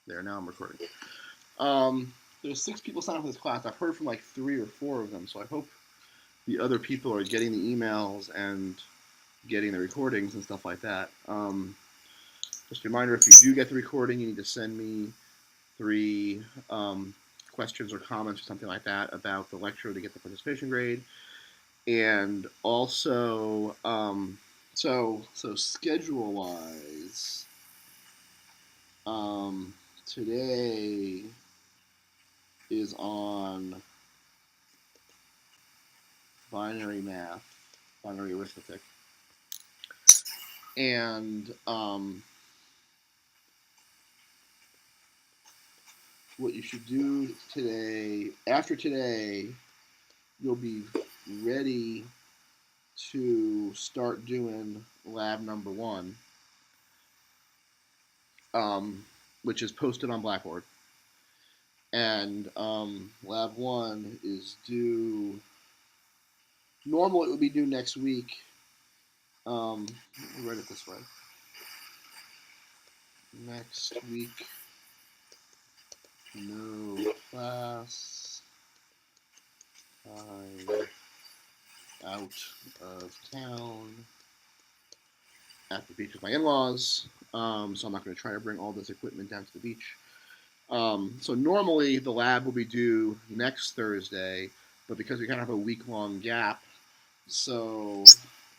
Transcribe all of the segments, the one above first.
There, now I'm recording. There's 6 people signed up for this class. I've heard from like 3 or 4 of them, so I hope the other people are getting the emails and getting the recordings and stuff like that. Just a reminder, if you do get the recording, you need to send me 3 questions or comments or something like that about the lecture to get the participation grade. And also, so schedule wise, today is on binary math, binary arithmetic, and what you should do today, after today, you'll be ready to start doing lab number 1, which is posted on Blackboard. And lab 1 is due. Normal, it would be due next week. Let me write it this way. Next week, no class. I'm out of town at the beach with my in-laws, so I'm not going to try to bring all this equipment down to the beach. So normally the lab will be due next Thursday, but because we kind of have a week-long gap, so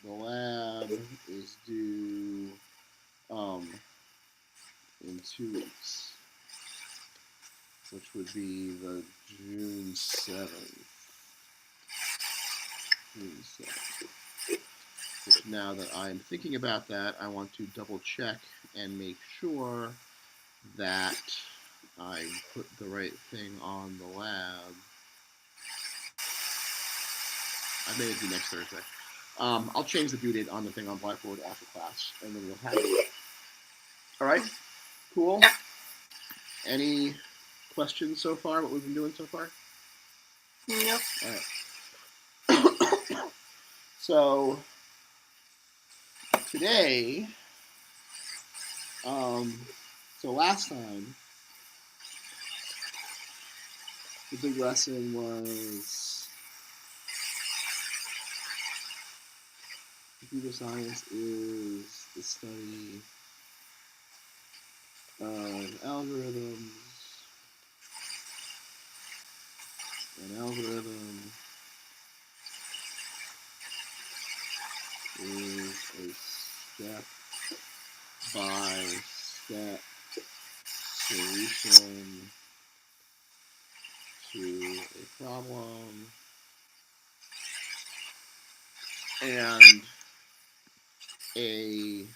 the lab is due in 2 weeks, which would be the June 7th. Which, now that I'm thinking about that, I want to double check and make sure that I put the right thing on the lab. I made it due next Thursday. I'll change the due date on the thing on Blackboard after class, and then you'll have it. All right, cool. Any questions so far? What we've been doing so far? Nope. All right. So today, so last time, the big lesson was computer science is the study of algorithms. An algorithm is a step-by-step solution to a problem, and a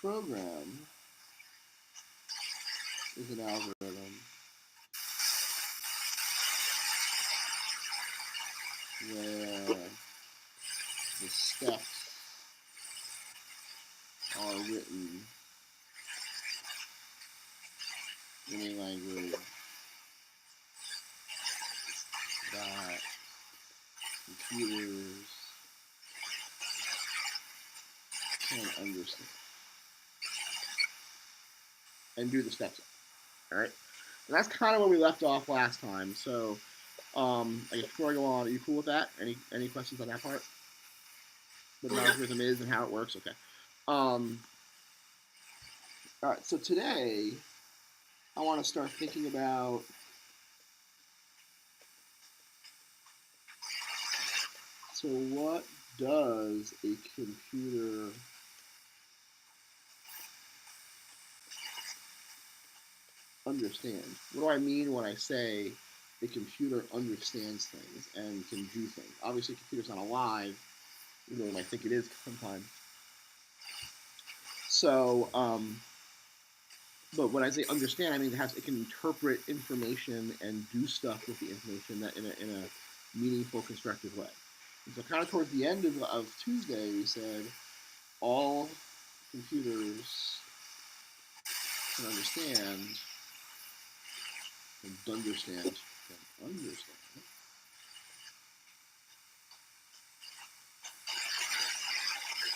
program is an algorithm where the steps are written in a language that computers can understand and do the steps. All right, and that's kind of where we left off last time. So, I guess before I go on, are you cool with that? Any questions on that part? What an algorithm is and how it works? Okay. All right. So today, I want to start thinking about what does a computer understand? What do I mean when I say a computer understands things and can do things? Obviously, a computer's not alive, even though I think it is sometimes. So, but when I say understand, I mean it can interpret information and do stuff with the information that in a meaningful, constructive way. And so, kind of towards the end of Tuesday, we said all computers can understand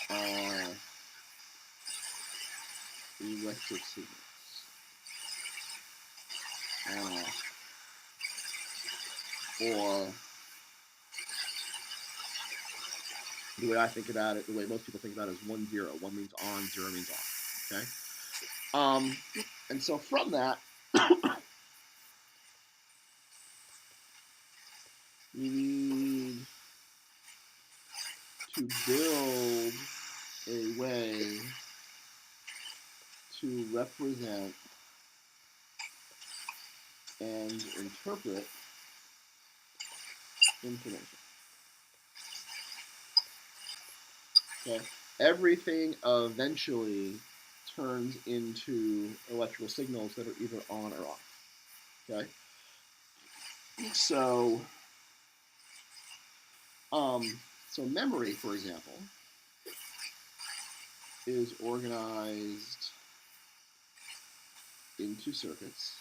are electric signals. Or the way I think about it, the way most people think about it is 1, 0. 1 means on, 0 means off. Okay? And so from that, we need to build a way to represent and interpret information. Okay? Everything eventually turns into electrical signals that are either on or off. Okay? So memory, for example, is organized into circuits.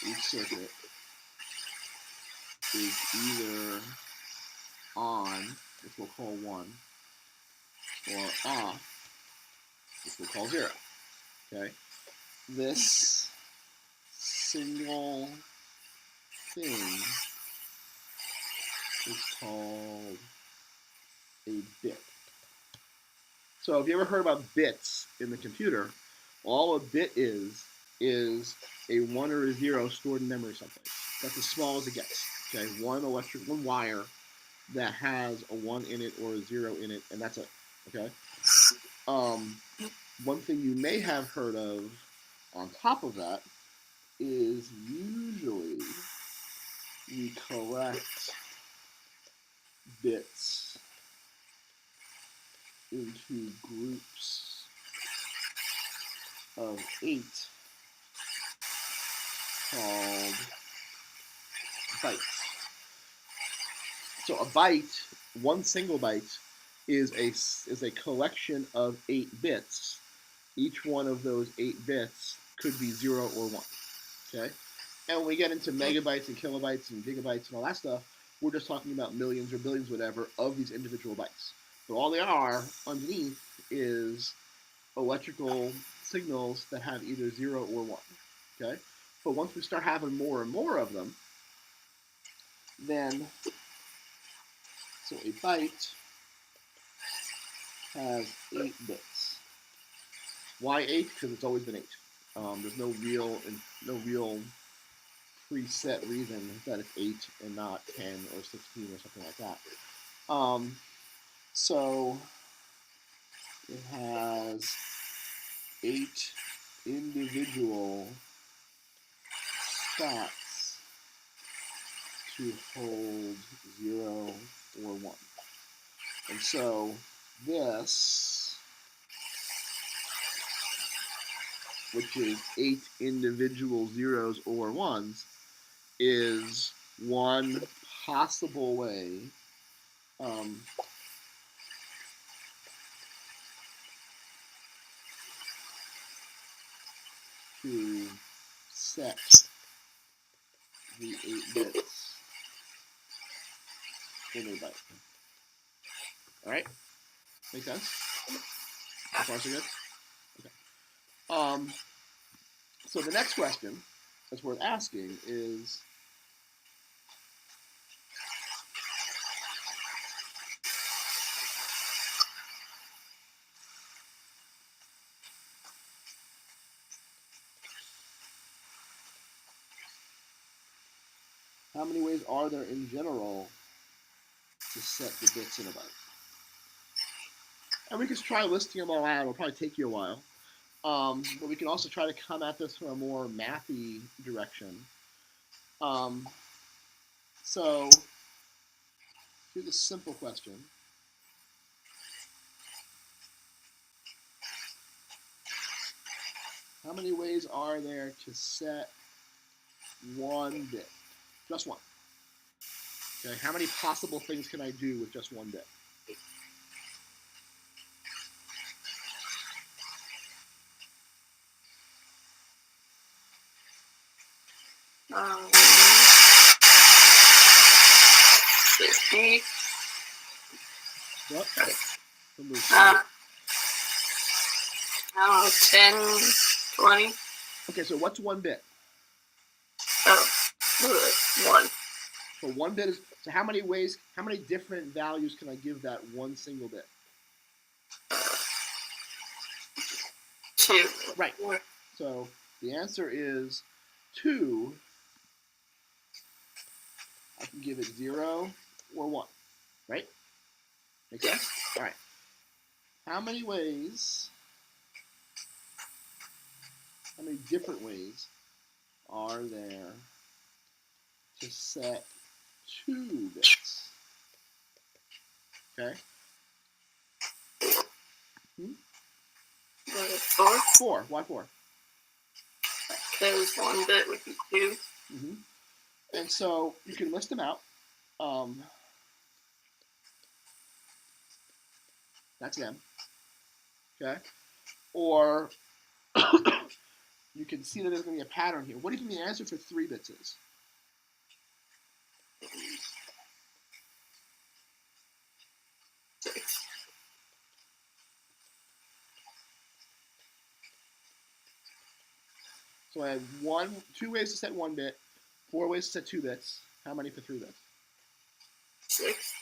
Each circuit is either on, which we'll call 1, or off, which we'll call 0. Okay? This single thing is called a bit. So have you ever heard about bits in the computer? All a bit is a 1 or a 0 stored in memory someplace. That's as small as it gets. Okay, one wire that has a 1 in it or a 0 in it, and that's it. Okay. One thing you may have heard of on top of that is usually we collect bits into groups of 8 called bytes. So a byte, one single byte, is a collection of 8 bits. Each one of those 8 bits could be 0 or 1. Okay? And when we get into megabytes and kilobytes and gigabytes and all that stuff, we're just talking about millions or billions, whatever, of these individual bytes. But all they are underneath is electrical signals that have either 0 or 1. Okay? But once we start having more and more of them, then, so a byte has 8 bits. Why 8? Because it's always been 8. There's no real preset reason that it's 8 and not 10 or 16 or something like that. So it has 8 individual spots to hold 0 or 1. And so this, which is 8 individual 0s or 1s, is one possible way to set the 8 bits in a byte. Alright? Make sense? So far so good? Okay. So the next question that's worth asking is, how many ways are there in general to set the bits in a byte? And we can try listing them all out. It'll probably take you a while. But we can also try to come at this from a more mathy direction. So here's a simple question. How many ways are there to set one bit? Just one. Okay, how many possible things can I do with just one bit? Excuse me. What? Okay. Number I don't know, 10, 20. Okay, so what's 1 bit? Oh, one. So 1 bit is, so how many different values can I give that one single bit? 2. Right. So the answer is 2. I can give it 0 or 1, right? Make sense? All right. How many different ways are there to set 2 bits? Okay. 4. 4. Why 4? Because 1 bit would be 2. Mm-hmm. And so you can list them out. That's them. Okay. Or you can see that there's going to be a pattern here. What do you think the answer for 3 bits is? 6. So I have 2 ways to set 1 bit, 4 ways to set 2 bits. How many for 3 bits? 6.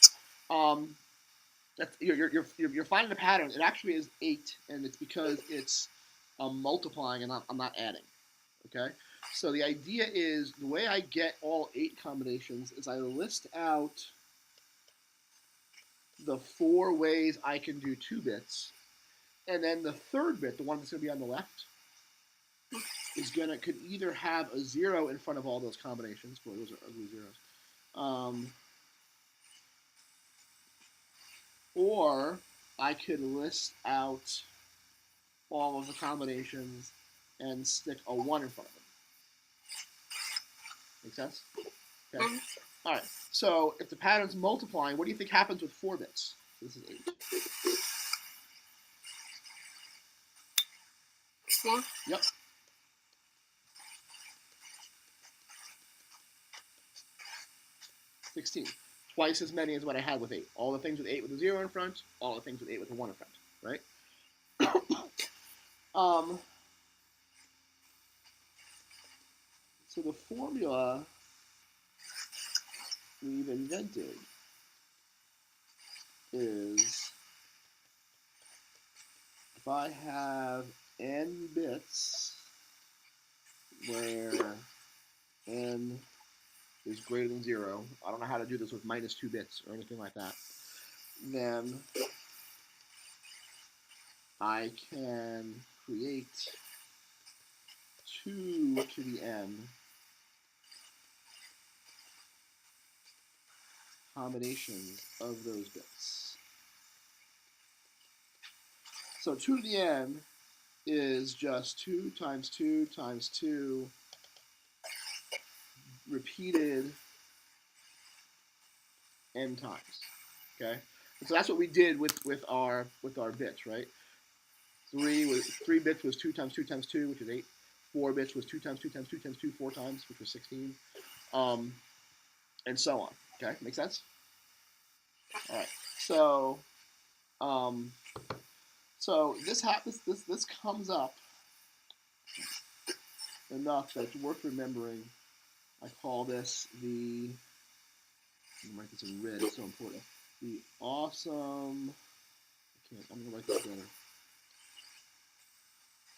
That's, you're finding a pattern. It actually is 8, and it's because it's multiplying and I'm not adding. Okay? So the idea is, the way I get all 8 combinations is I list out the 4 ways I can do 2 bits, and then the third bit, the one that's going to be on the left, could either have a 0 in front of all those combinations. Boy, those are ugly zeros. Or I could list out all of the combinations and stick a 1 in front of them. Make sense? Okay. All right. So if the pattern's multiplying, what do you think happens with 4 bits? So this is 8. 16. Yep. 16. Twice as many as what I had with 8. All the things with 8 with a 0 in front, all the things with 8 with a 1 in front, right? So the formula we've invented is, if I have n bits where n is greater than 0, I don't know how to do this with minus 2 bits or anything like that, then I can create 2 to the n combinations of those bits. So 2 to the n is just 2 times 2 times 2 repeated n times. Okay, and so that's what we did with our bits, right? 3 bits was 2 times 2 times 2, which is 8. 4 bits was 2 times 2 times 2 times 2 4 times, which was 16, and so on. Okay, make sense? All right. So, this happens. This comes up enough that it's worth remembering. I call this the. I'm gonna write this in red. It's so important. The awesome. I can't. I'm gonna write this better.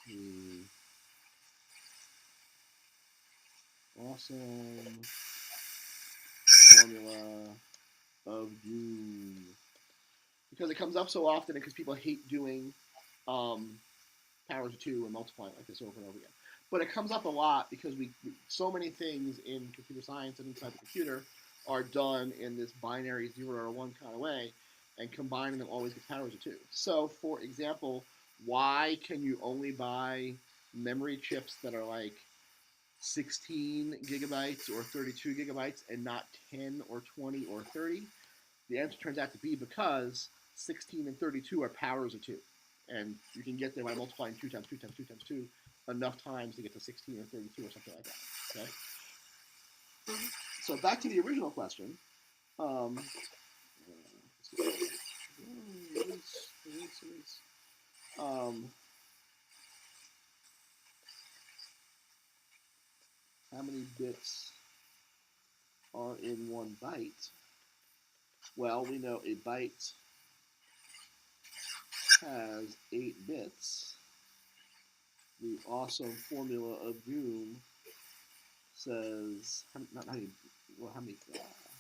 The awesome formula of doom, because it comes up so often, and because people hate doing powers of 2 and multiplying like this over and over again. But it comes up a lot because so many things in computer science and inside the computer are done in this binary 0 or 1 kind of way, and combining them always gets powers of 2. So, for example, why can you only buy memory chips that are like 16 gigabytes or 32 gigabytes and not 10 or 20 or 30? The answer turns out to be because 16 and 32 are powers of 2. And you can get there by multiplying 2 times 2 times 2 times 2 enough times to get to 16 or 32 or something like that. Okay? So back to the original question. is, how many bits are in 1 byte? Well, we know a byte has 8 bits. The awesome formula of doom says, not how many, well, how many,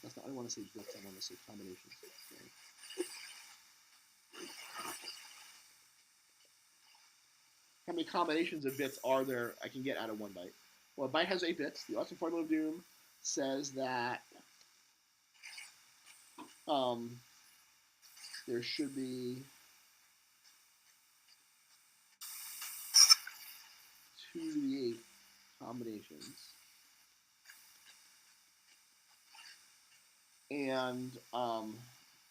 that's not, I don't want to say bits, I want to say combinations. Okay. How many combinations of bits are there I can get out of 1 byte? Well, a byte has 8 bits. The awesome formula of doom says that there should be 2 to the 8 combinations. And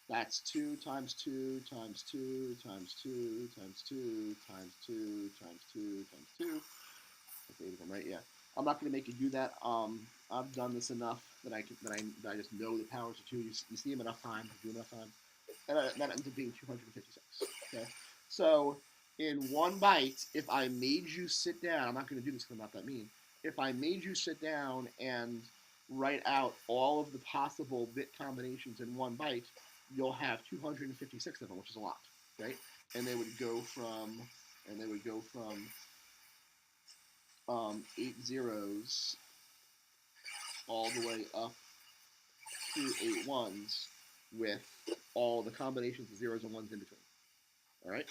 that's 2 times 2 times 2 times 2 times 2 times 2 times 2 times 2. That's 8 of them, right? Yeah. I'm not going to make you do that. I've done this enough that I just know the powers of 2. You see them enough times, do enough times, and that ends up being 256. Okay. So in 1 byte, if I made you sit down, I'm not going to do this because I'm not that mean. If I made you sit down and write out all of the possible bit combinations in 1 byte, you'll have 256 of them, which is a lot, right? And they would go from 8 zeros all the way up through 8 ones with all the combinations of zeros and ones in between. All right.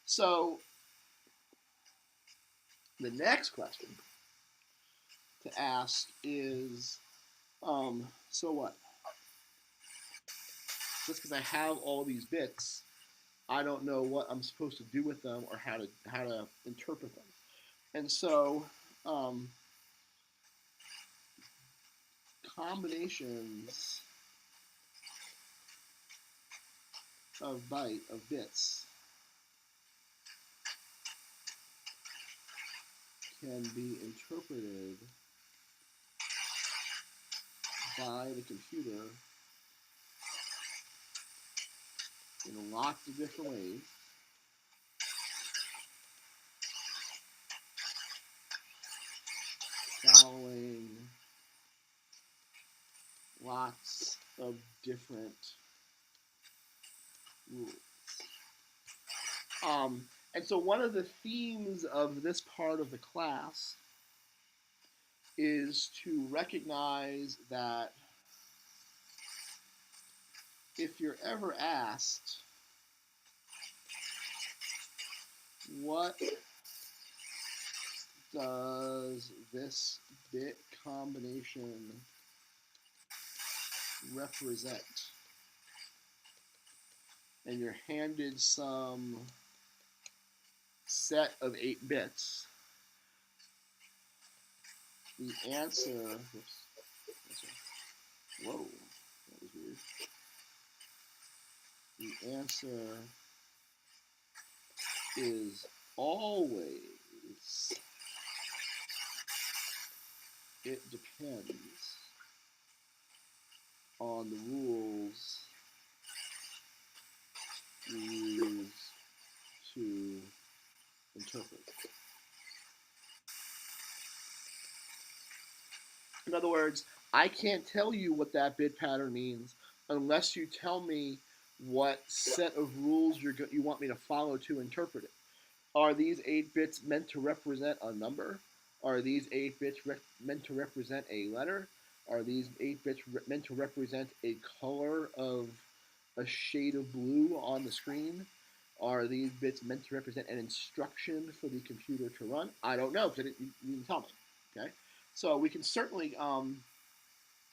So the next question to ask is, so what? Just because I have all these bits, I don't know what I'm supposed to do with them or how to interpret them. And so combinations of bits can be interpreted by the computer in lots of different ways. Following lots of different rules. And so one of the themes of this part of the class is to recognize that if you're ever asked, what does this bit combination represent? And you're handed some set of 8 bits. The answer, whoa, that was weird. The answer is always, it depends on the rules you use to interpret. In other words, I can't tell you what that bit pattern means unless you tell me what set of rules you want me to follow to interpret it. Are these 8 bits meant to represent a number? Are these 8 bits meant to represent a letter? Are these 8 bits meant to represent a color of a shade of blue on the screen? Are these bits meant to represent an instruction for the computer to run? I don't know because you didn't tell me. Okay, so we can certainly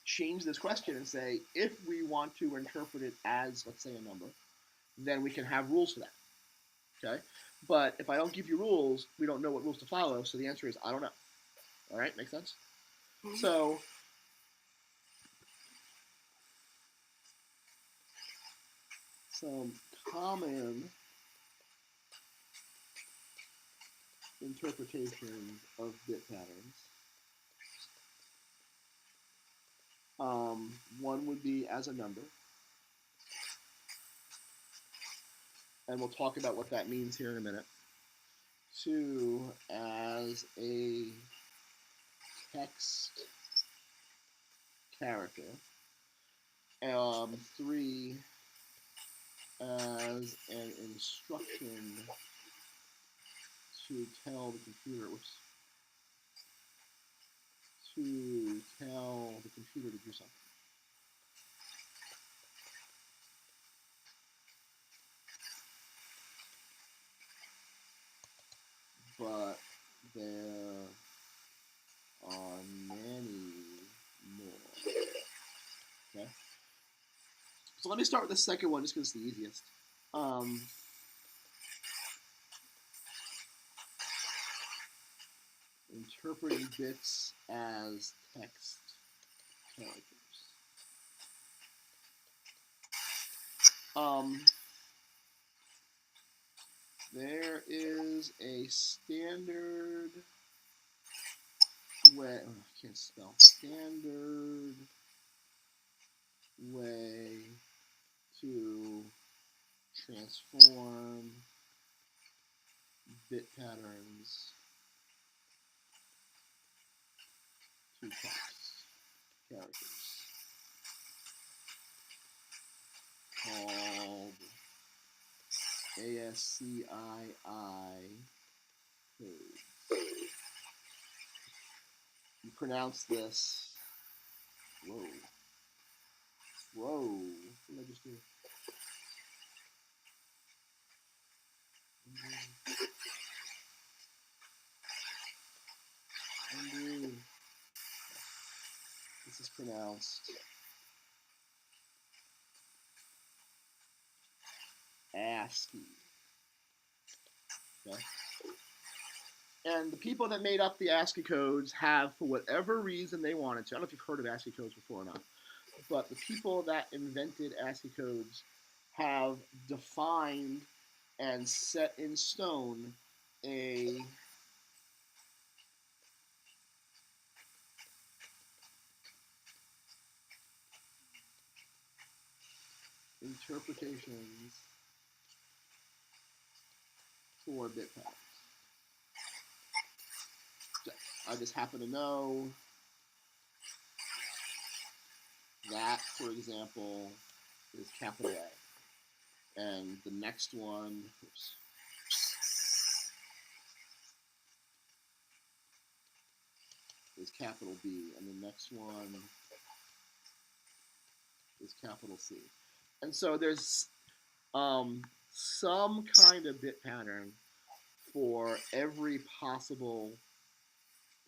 change this question and say if we want to interpret it as, let's say, a number, then we can have rules for that. Okay, but if I don't give you rules, we don't know what rules to follow. So the answer is I don't know. All right, make sense? Mm-hmm. So some common interpretations of bit patterns. One would be as a number. and we'll talk about what that means here in a minute. 2 as a text character. 3 as an instruction to tell the computer, to tell the computer to do something. But there are many more. Okay. So let me start with the second one just because it's the easiest. Interpreting bits as text characters. There is a standard way. Oh, I can't spell. Standard way to transform bit patterns to text characters called ASCII codes. You pronounce this. Whoa. What did I just do? Undo. This is pronounced ASCII. Okay. And the people that made up the ASCII codes have, for whatever reason they wanted to, I don't know if you've heard of ASCII codes before or not, but the people that invented ASCII codes have defined and set in stone a interpretations for bit patterns. So I just happen to know that, for example, is capital A. And the next one, oops, is capital B. And the next one is capital C. And so there's some kind of bit pattern for every possible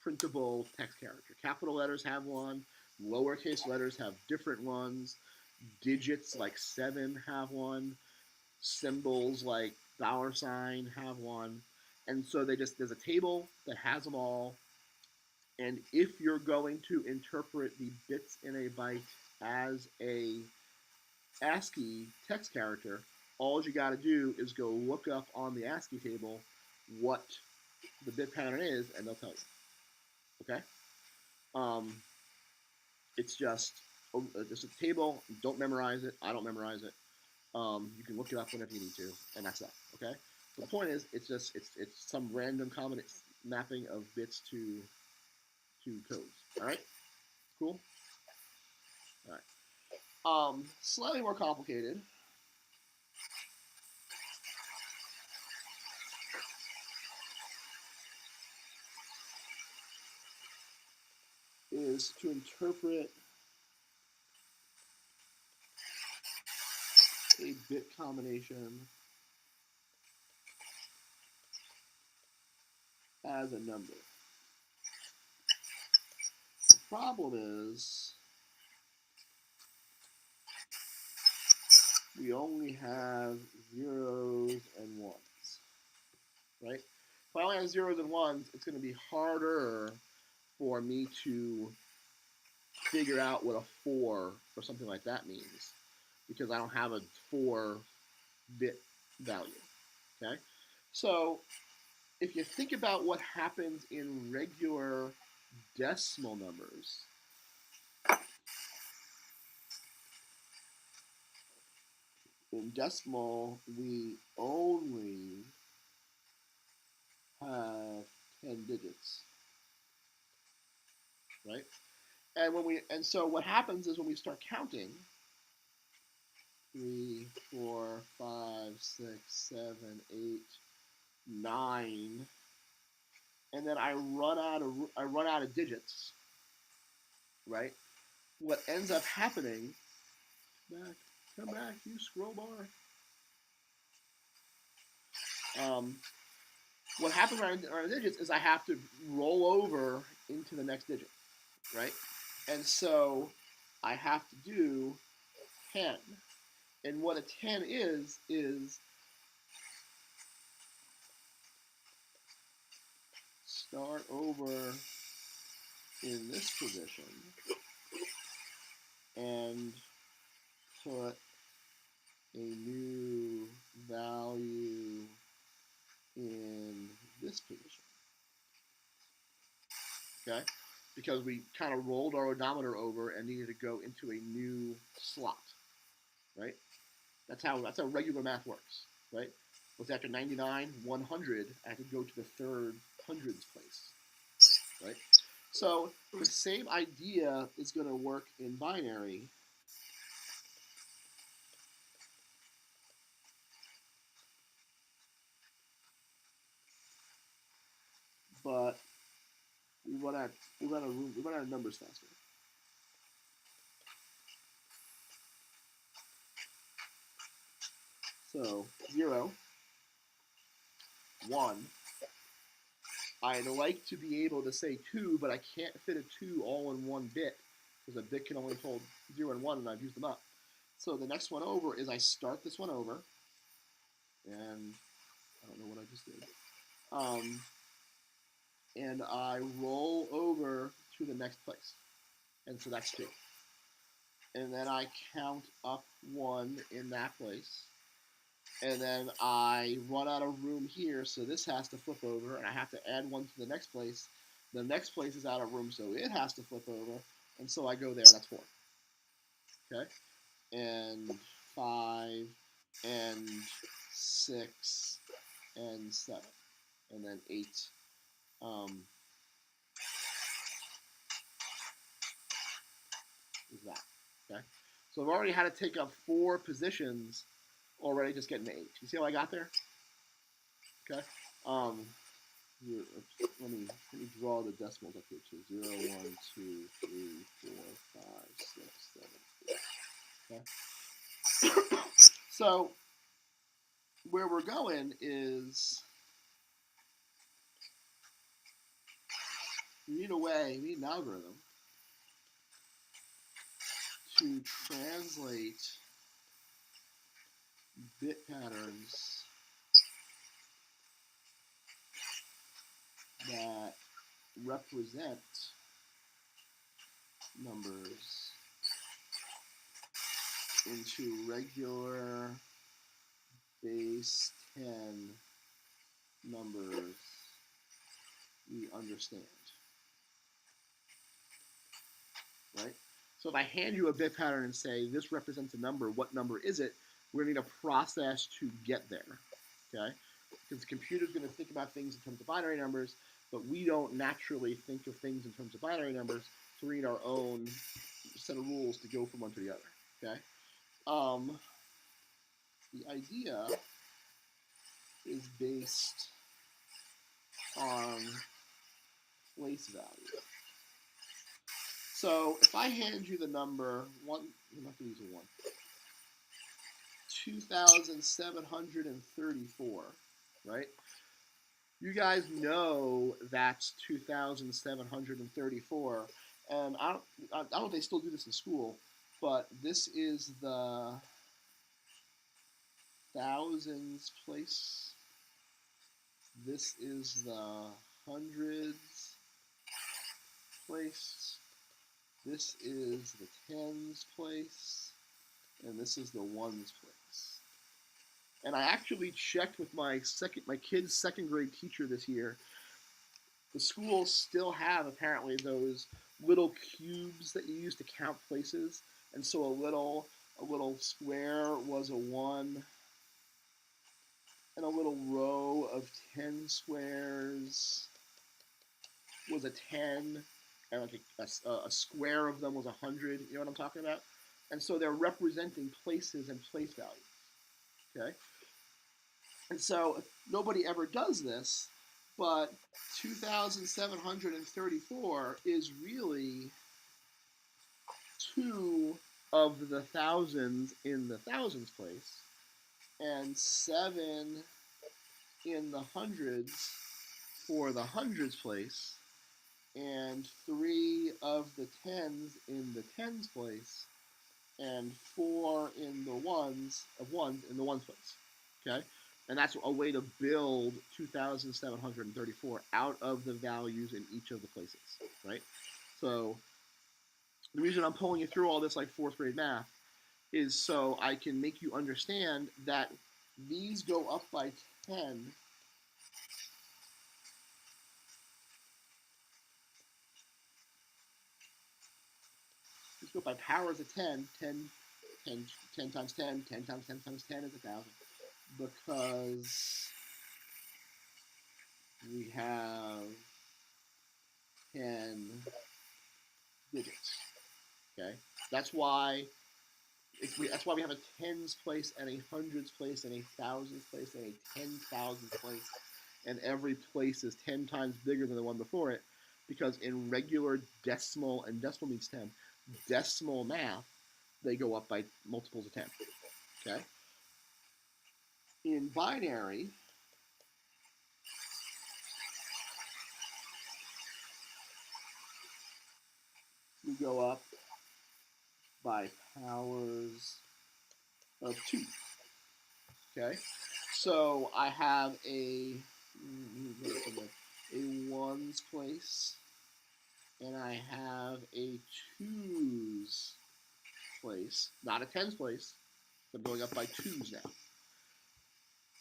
printable text character. Capital letters have one, lowercase letters have different ones, digits like 7 have one, symbols like $sign have one. And so there's a table that has them all. And if you're going to interpret the bits in a byte as a ASCII text character, all you got to do is go look up on the ASCII table what the bit pattern is, and they'll tell you. Okay? It's just a table. Don't memorize it. I don't memorize it. You can look it up whenever you need to, and that's that. Okay? So the point is, it's some random mapping of bits to codes. All right? Cool. All right. Slightly more complicated is to interpret a bit combination as a number. The problem is we only have zeros and ones, right? If I only have zeros and ones, it's going to be harder for me to figure out what a 4 or something like that means because I don't have a 4-bit value, okay? So if you think about what happens in regular decimal numbers, In decimal, we only have 10 digits, right? And so what happens is when we start counting, 3, 4, 5, 6, 7, 8, 9, and then I run out of digits, right? What ends up happening, come back, you scroll bar. What happens around digits is I have to roll over into the next digit, right? And so I have to do 10. And what a 10 is start over in this position and put a new value in this position. Okay? Because we kind of rolled our odometer over and needed to go into a new slot. Right? That's how regular math works. Right? What's after 99, 100, I have to go to the third hundreds place. Right? So the same idea is going to work in binary. But we run out of numbers faster. So 0, 1. I'd like to be able to say 2, but I can't fit a 2 all in one bit because a bit can only hold 0 and 1, and I've used them up. So the next one over is I start this one over, and I don't know what I just did. And I roll over to the next place, and so that's 2. And then I count up 1 in that place, and then I run out of room here, so this has to flip over, and I have to add 1 to the next place. The next place is out of room, so it has to flip over, and so I go there, and that's 4. Okay? And 5, and 6, and 7, and then 8. Is that. Okay? So I've already had to take up 4 positions already just getting to 8. You see how I got there? Okay? Here, let me draw the decimals up here too. 0, 1, 2, 3, 4, 5, 6, 7, 8. Okay. So where we're going is we need an algorithm to translate bit patterns that represent numbers into regular base 10 numbers we understand. Right? So if I hand you a bit pattern and say this represents a number, what number is it? We're going to need a process to get there. Okay? Because the computer's going to think about things in terms of binary numbers, but we don't naturally think of things in terms of binary numbers, so we need our own set of rules to go from one to the other. Okay? The idea is based on place value. So if I hand you the number 1, I'm not going to use a 1, 2,734, right? You guys know that's 2,734, and I don't know if they still do this in school, but this is the thousands place. This is the hundreds place. This is the tens place, and this is the ones place. And I actually checked with my kid's second grade teacher this year. The schools still have apparently those little cubes that you use to count places, and so a little a little square was a 1, and a little row of 10 squares was a 10, and like a square of them was 100. You know what I'm talking about? And so they're representing places and place values. Okay? And so nobody ever does this, but 2,734 is really 2 of the thousands in the thousands place, and 7 in the hundreds for the hundreds place, and 3 of the tens in the tens place, and 4 in the ones of ones in the ones place. Okay? And that's a way to build 2,734 out of the values in each of the places, right? So the reason I'm pulling you through all this like fourth grade math is so I can make you understand that these go up by 10. These go up by powers of 10, 10, 10, 10 times 10, 10 times 10 times 10 is 1,000. Because we have 10 digits. Okay? That's why that's why we have a tens place and a hundreds place and a thousands place and a 10,000 place, and every place is 10 times bigger than the one before it, because in regular decimal, and decimal means 10, decimal math, they go up by multiples of 10. Okay? In binary, we go up by powers of 2. Okay? So I have a ones place, and I have a twos place, not a tens place. I'm going up by twos now,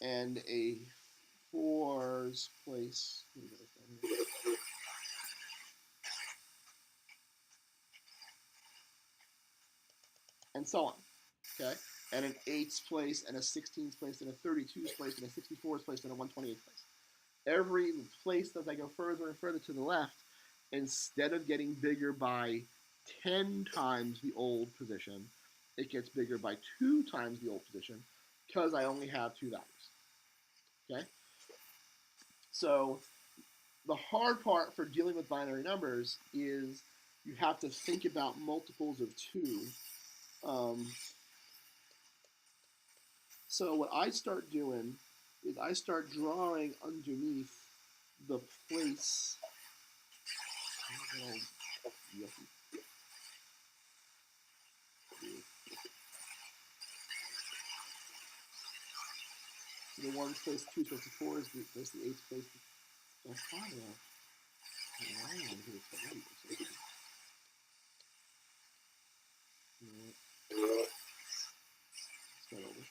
and a fours place, and so on. Okay, and an eights place, and a 16s place, and a 32s place, and a 64s place, and a 128th place. Every place as I go further and further to the left, instead of getting bigger by 10 times the old position, it gets bigger by 2 times the old position, because I only have 2 values. Okay? So the hard part for dealing with binary numbers is you have to think about multiples of 2. So what I start doing is I start drawing underneath the place. The ones place, twos place, the fours, there's the eighth place. That's fine now. I don't want to do it so late. Start over.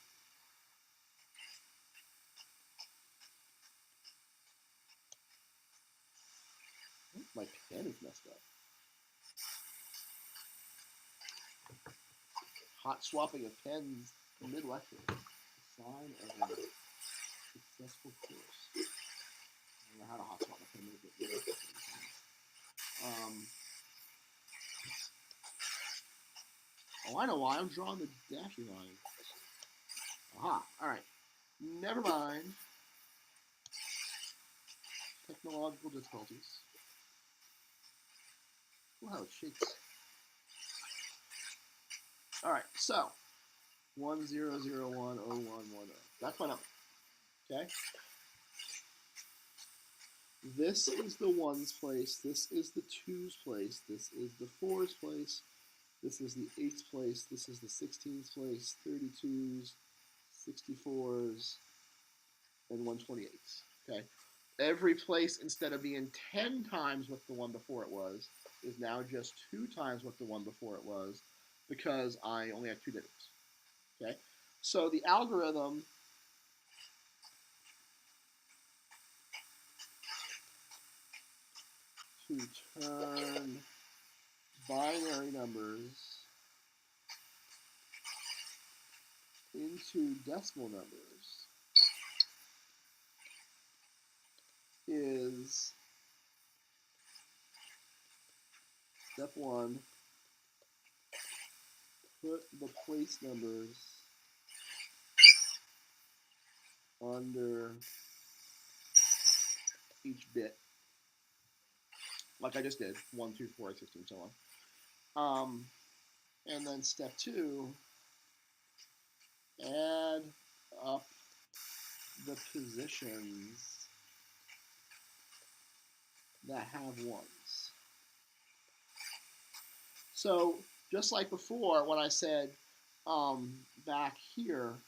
My pen is messed up. Hot swapping of pens mid-lecture. Sign of a successful course. I don't know how to hot swap a pen mid-lecture. Oh, I know why. I'm drawing the dashy line. Aha. Alright. Never mind. Technological difficulties. Wow, it shakes. Alright, so 10010110. That's my number. Okay? This is the ones place, this is the twos place, this is the fours place, this is the eights place, this is the 16s place, 32s, 64s, and 128s. Okay? Every place, instead of being 10 times what the one before it was, is now just 2 times what the one before it was, because I only have 2 digits. Okay? So the algorithm to turn binary numbers into decimal numbers is step 1, put the place numbers under each bit, like I just did, 1, 2, 4, 16, so on. And then step 2, add up the positions that have 1s. So just like before, when I said back here,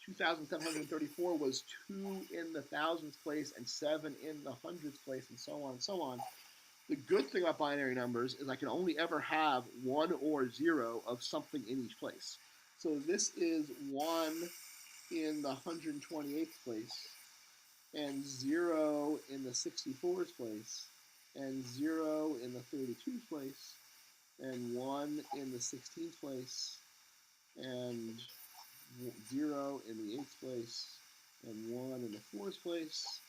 2,734 was 2 in the thousands place and 7 in the hundreds place, and so on and so on. The good thing about binary numbers is I can only ever have 1 or 0 of something in each place. So this is 1 in the 128th place, and 0 in the 64th place, and 0 in the 32th place, and 1 in the 16th place, and 0 in the 8th place, and 1 in the 4th place,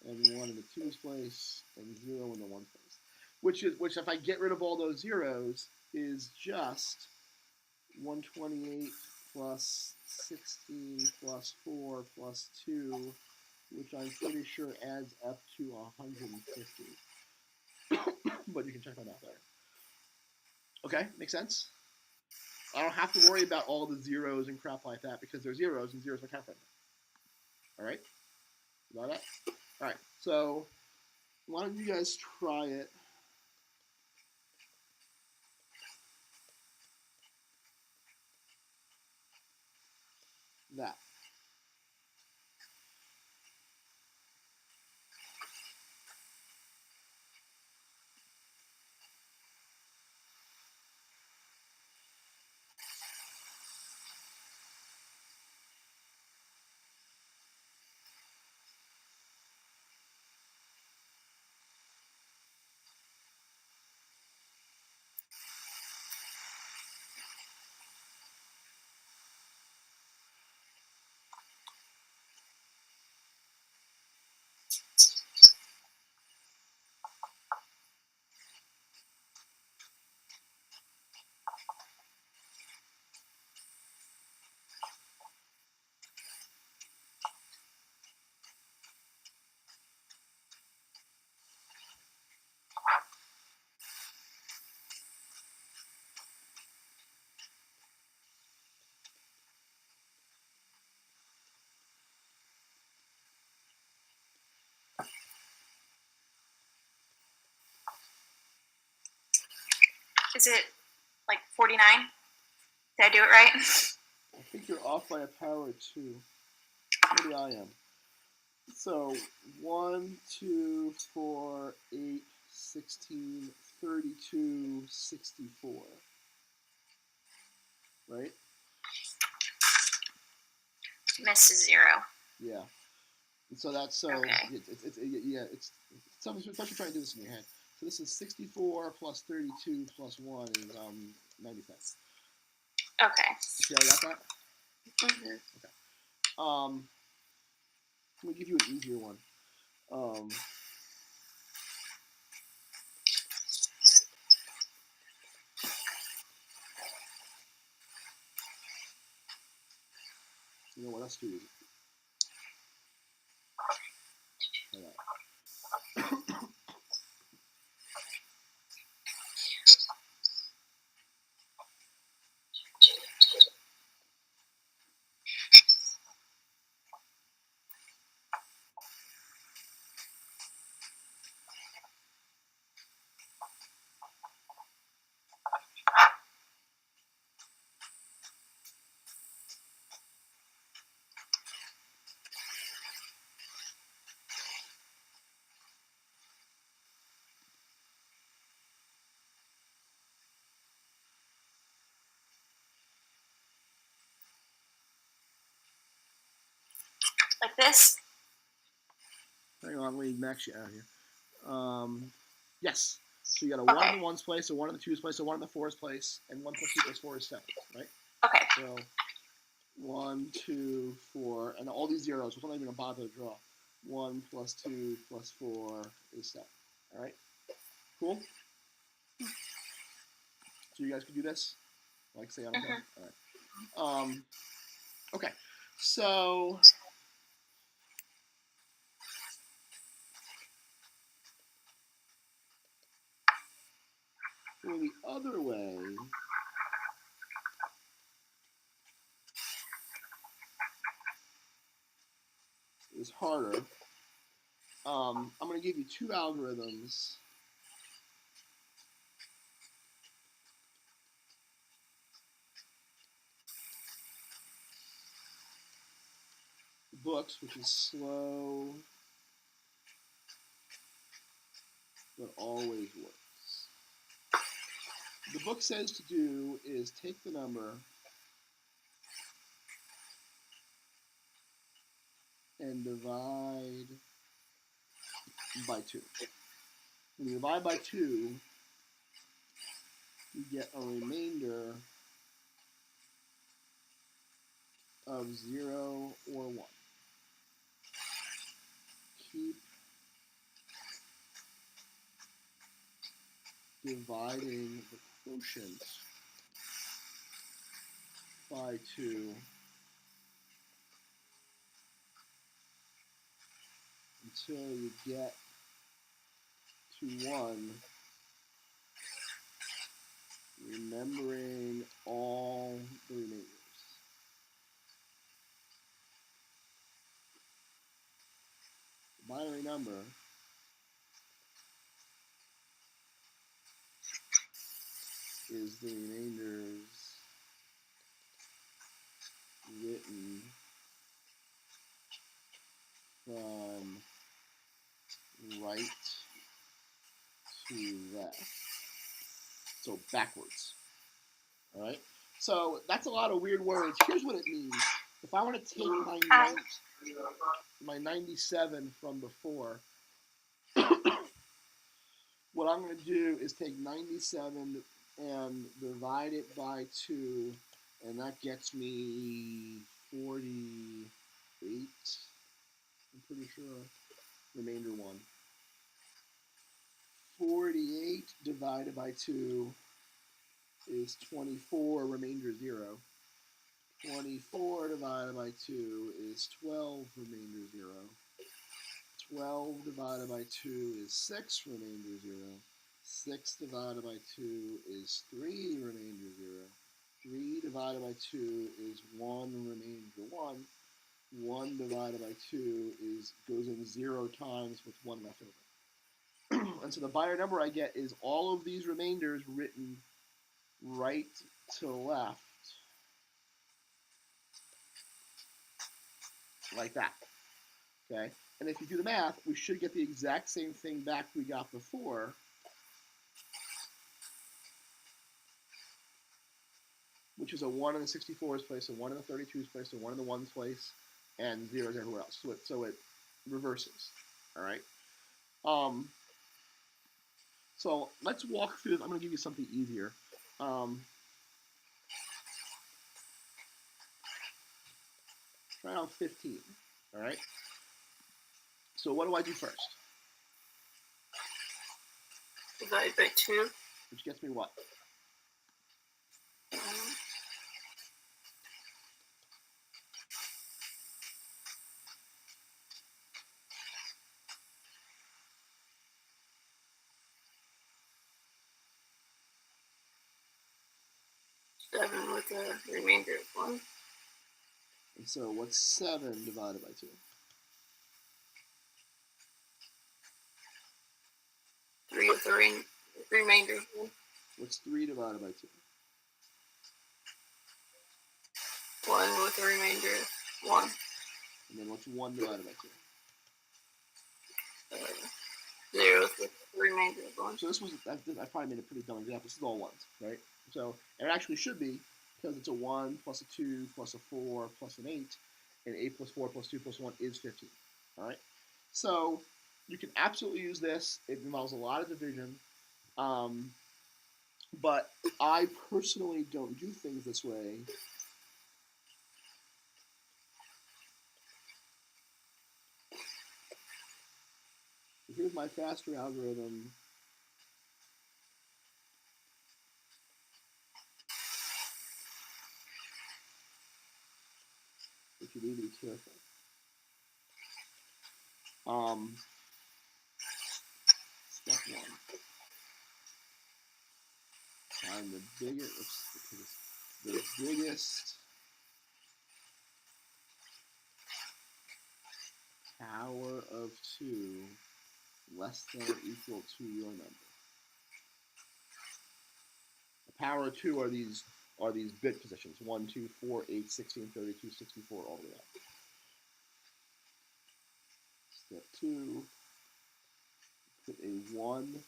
and 1 in the 2th place, and 0 in the 1th place. Which, if I get rid of all those zeros, is just 128 plus 16 plus 4 plus 2, which I'm pretty sure adds up to 150. But you can check that out later. Okay, makes sense? I don't have to worry about all the zeros and crap like that because they're zeros and zeros are counted. All right? Got that? All right, so why don't you guys try it? That. Is it like 49? Did I do it right? I think you're off by a power of 2. Maybe I am. So 1, 2, 4, 8, 16, 32, 64. Right? Missed a 0. Yeah. And so that's so Okay. it's something especially trying to do this in your head. So this is 64 plus 32 plus 1 is 95. Okay. See how I got that? Mm-hmm. Okay. Let me give you an easier one. You know what? That's too easy. Try that. Like this? Hang on, let me max you out here. Yes. So you got a 1 in the 1's place, a 1 in the 2's place, a 1 in the 4's place, and 1 plus 2 plus 4 is 7, right? Okay. So 1, 2, 4, and all these zeros, which I'm not even going to bother to draw. 1 plus 2 plus 4 is 7. All right? Cool? So you guys can do this? Like say on a phone? All right. Okay. So for the other way, is harder. I'm going to give you two algorithms. Books, which is slow, but always works. The book says to do is take the number and divide by 2. When you divide by 2, you get a remainder of 0 or 1. Keep dividing the quotient by 2 until you get to 1, remembering all the remainders. The binary number is the remainders written from right to left. So backwards. All right? So that's a lot of weird words. Here's what it means. If I want to take my 97 from before, what I'm going to do is take 97 and divide it by 2, and that gets me 48. I'm pretty sure. Remainder 1. 48 divided by 2 is 24, remainder 0. 24 divided by 2 is 12, remainder 0. 12 divided by 2 is 6, remainder 0. 6 divided by 2 is 3, remainder 0. 3 divided by 2 is 1, remainder 1. 1 divided by 2 goes in 0 times with 1 left over. And so the binary number I get is all of these remainders written right to left, like that. Okay? And if you do the math, we should get the exact same thing back we got before. Which is a 1 in the 64's place, a 1 in the 32's place, a 1 in the 1's place, and 0s everywhere else. So it reverses. All right? So let's walk through this. I'm going to give you something easier. Try on 15. All right? So what do I do first? Divide by 2. Which gets me what? 7 with a remainder of 1. And so what's 7 divided by 2? 3 with a remainder of 1. What's 3 divided by 2? 1 with a remainder of 1. And then what's 1 divided by 2? 0 with a remainder of 1. So I probably made a pretty dumb example. This is all 1s, right? So it actually should be, because it's a 1 plus a 2 plus a 4 plus an 8, and 8 plus 4 plus 2 plus 1 is 15. All right? So you can absolutely use this. It involves a lot of division. But I personally don't do things this way here's my faster algorithm. But you need to be careful. Step one. Find the biggest power of 2 less than or equal to your number. The power of 2 are these bit positions. 1, 2, 4, 8, 16, 32, 64, all the way up. Step 2, put a 1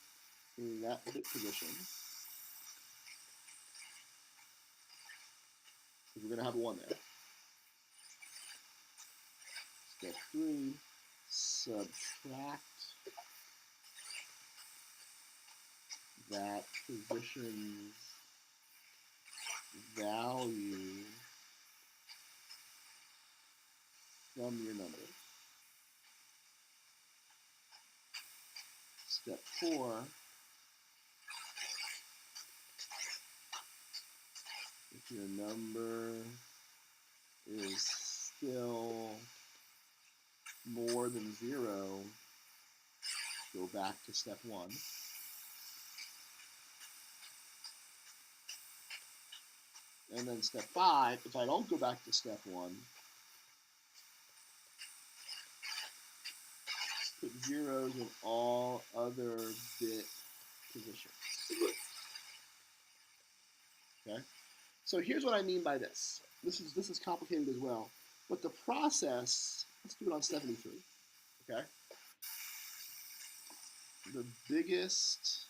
in that bit position. Because we're going to have a 1 there. Step 3, subtract that position's value from your number. Step 4, if your number is still more than 0, go back to step 1. And then step 5, if I don't go back to step 1, put zeros in all other bit positions. Okay? So here's what I mean by this. This is complicated as well. But the process, let's do it on 73. Okay? The biggest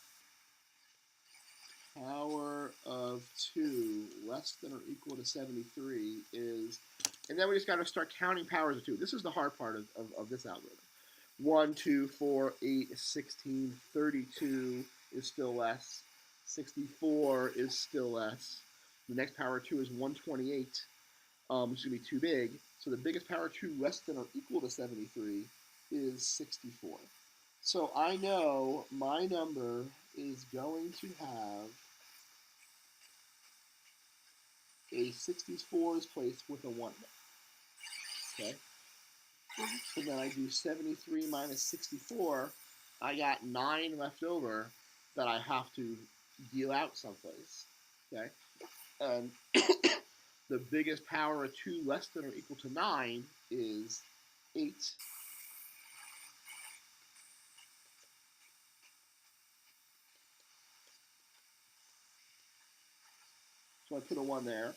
power of 2 less than or equal to 73 is, and then we just got to start counting powers of 2. This is the hard part of this algorithm. 1, 2, 4, 8, 16, 32 is still less. 64 is still less. The next power of 2 is 128, which is going to be too big. So the biggest power of 2 less than or equal to 73 is 64. So I know my number is going to have a 64's place with a 1. Okay? So then I do 73 minus 64. I got 9 left over that I have to deal out someplace. Okay? And the biggest power of 2 less than or equal to 9 is 8. So I put a 1 there.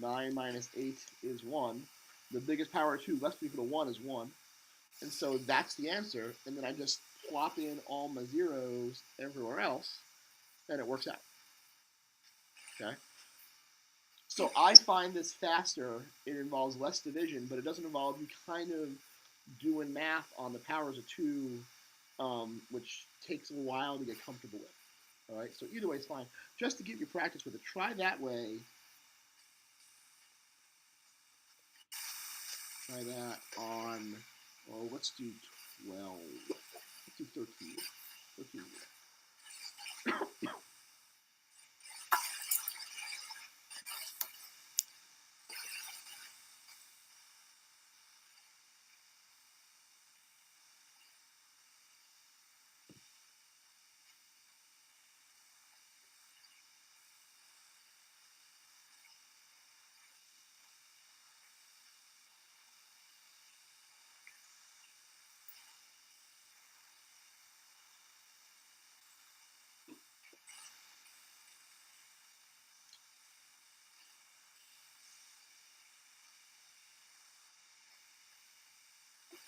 9 minus 8 is 1. The biggest power of 2 less than or equal to 1 is 1. And so that's the answer. And then I just plop in all my zeros everywhere else, and it works out. Okay? So I find this faster. It involves less division, but it doesn't involve you kind of doing math on the powers of 2, which takes a while to get comfortable with. All right? So either way is fine. Just to give you practice with it, try that way. Try that on, oh, let's do 12. Let's do 13. 13.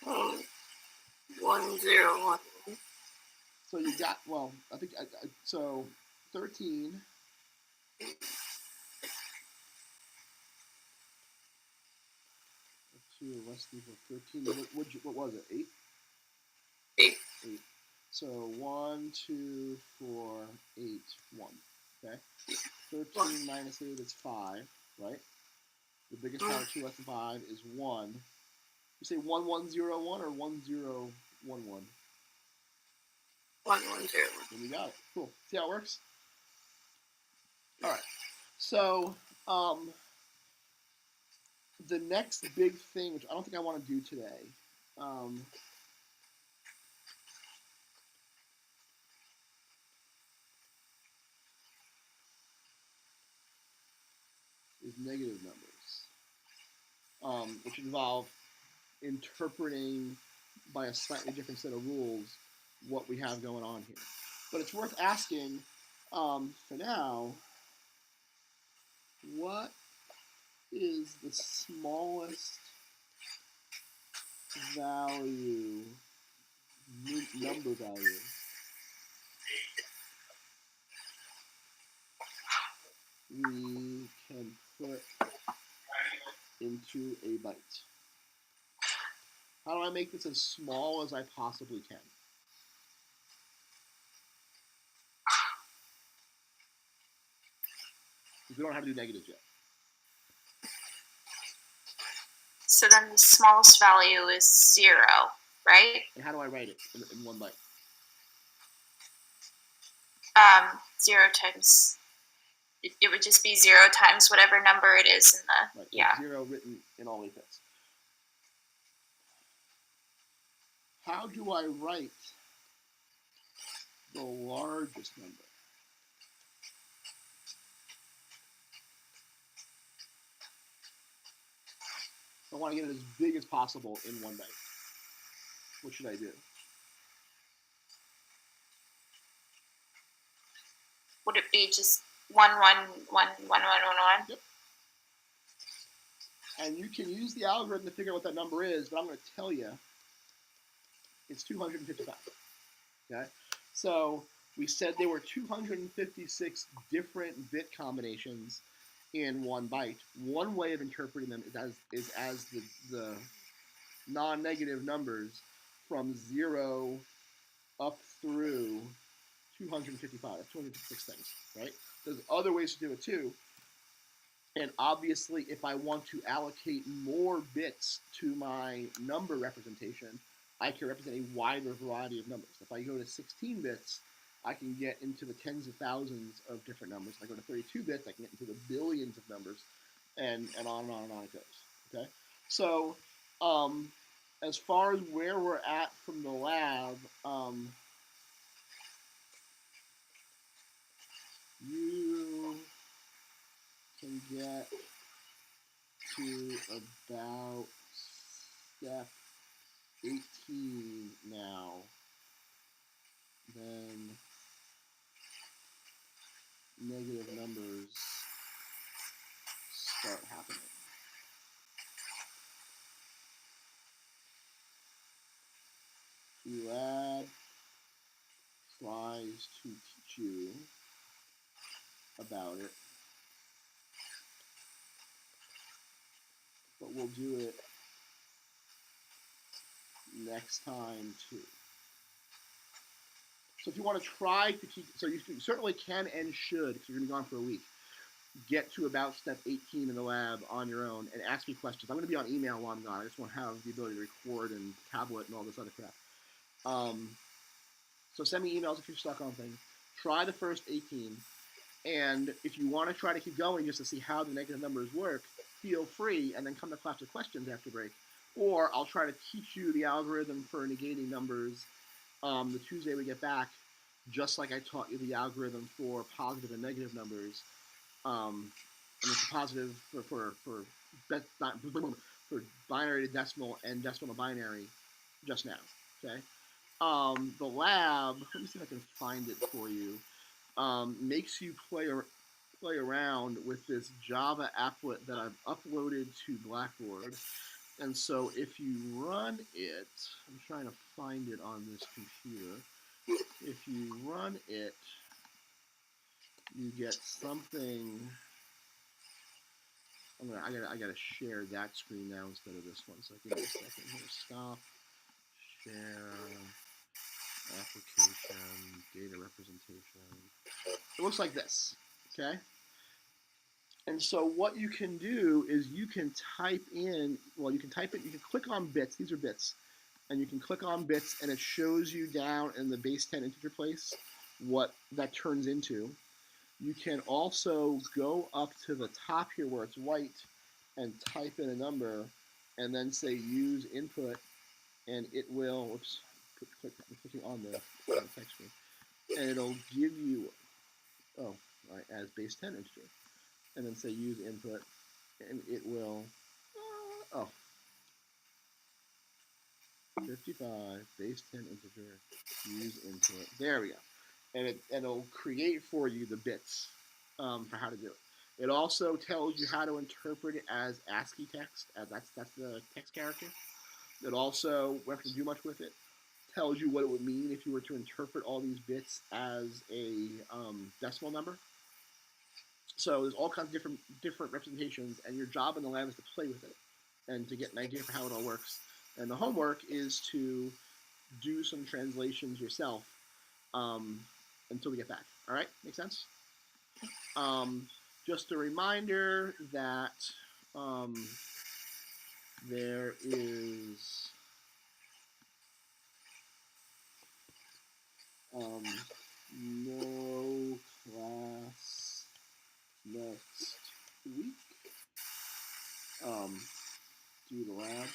Um, 101. So you got, well, I think, so 13. Two less than 13. What was it? 8? 8. 8. So 1, 2, 4, 8, 1. Okay? 13 minus 8 is 5, right? The biggest power of 2 less than 5 is 1. You say 1101 or 1011? 1101. And we got it. Cool. See how it works? All right. So the next big thing, which I don't think I want to do today, is negative numbers, which involve interpreting by a slightly different set of rules what we have going on here. But it's worth asking for now, what is the smallest value, number value we can put into a byte? How do I make this as small as I possibly can? Because we don't know how to do negatives yet. So then the smallest value is 0, right? And how do I write it in one byte? 0 times, it would just be 0 times whatever number it is in the, Right, yeah. 0 written in all bits. How do I write the largest number? I want to get it as big as possible in one byte. What should I do? Would it be just 1111111? Yep. And you can use the algorithm to figure out what that number is, but I'm going to tell you it's 255. Okay? So we said there were 256 different bit combinations in one byte. One way of interpreting them is as the non-negative numbers from 0 up through 255. That's 256 things, right? There's other ways to do it too. And obviously, if I want to allocate more bits to my number representation, I can represent a wider variety of numbers. If I go to 16 bits, I can get into the tens of thousands of different numbers. If I go to 32 bits, I can get into the billions of numbers, and on and on and on it goes. Okay? So, as far as where we're at from the lab, you can get to about step 18 now. Then negative numbers start happening. Elad tries to teach you about it, but we'll do it next time too. So if you want to try to keep, so you certainly can and should, because you're going to be gone for a week, get to about step 18 in the lab on your own and ask me questions. I'm going to be on email while I'm gone. I just won't have the ability to record and tablet and all this other crap. So send me emails if you're stuck on things. Try the first 18. And if you want to try to keep going just to see how the negative numbers work, feel free and then come to class with questions after break. Or I'll try to teach you the algorithm for negating numbers the Tuesday we get back, just like I taught you the algorithm for positive and negative numbers. And it's a positive for binary to decimal and decimal to binary just now. Okay. The lab, let me see if I can find it for you, makes you play around with this Java applet that I've uploaded to Blackboard. And so if you run it, I'm trying to find it on this computer. If you run it, you get something. I gotta share that screen now instead of this one. So give me a second here. Stop. Share. Application. Data representation. It looks like this. Okay. And so what you can do is you can type in. Well, you can type it. You can click on bits. These are bits. and you can click on bits, and it shows you down in the base 10 integer place what that turns into. You can also go up to the top here where it's white and type in a number, and then say use input, and it will. Oops, I'm clicking on the text screen, and it'll give you as base 10 integer, and then say use input, and it will 55 base 10 integer use input. There we go, and it'll create for you the bits for how to do it. It also tells you how to interpret it as ASCII text. That's the text character. It also, we don't have to do much with it. Tells you what it would mean if you were to interpret all these bits as a decimal number. So there's all kinds of different representations, and your job in the lab is to play with it and to get an idea for how it all works. And the homework is to do some translations yourself until we get back. All right, make sense? Just a reminder that there is no class next week due to lab.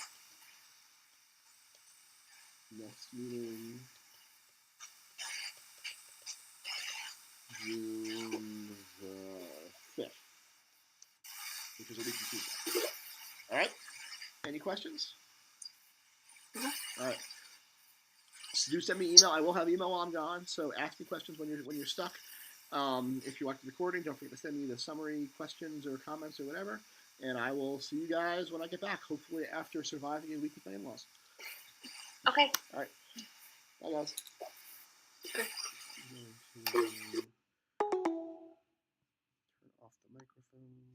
Next meeting June the 5th, which is a week from Tuesday. All right. Any questions? All right. So do send me email. I will have email while I'm gone. So ask me questions when you're stuck. If you watch the recording, don't forget to send me the summary questions or comments or whatever. And I will see you guys when I get back. Hopefully after surviving a week with my in-laws. Okay. All right. Bye, guys. Turn off the microphone.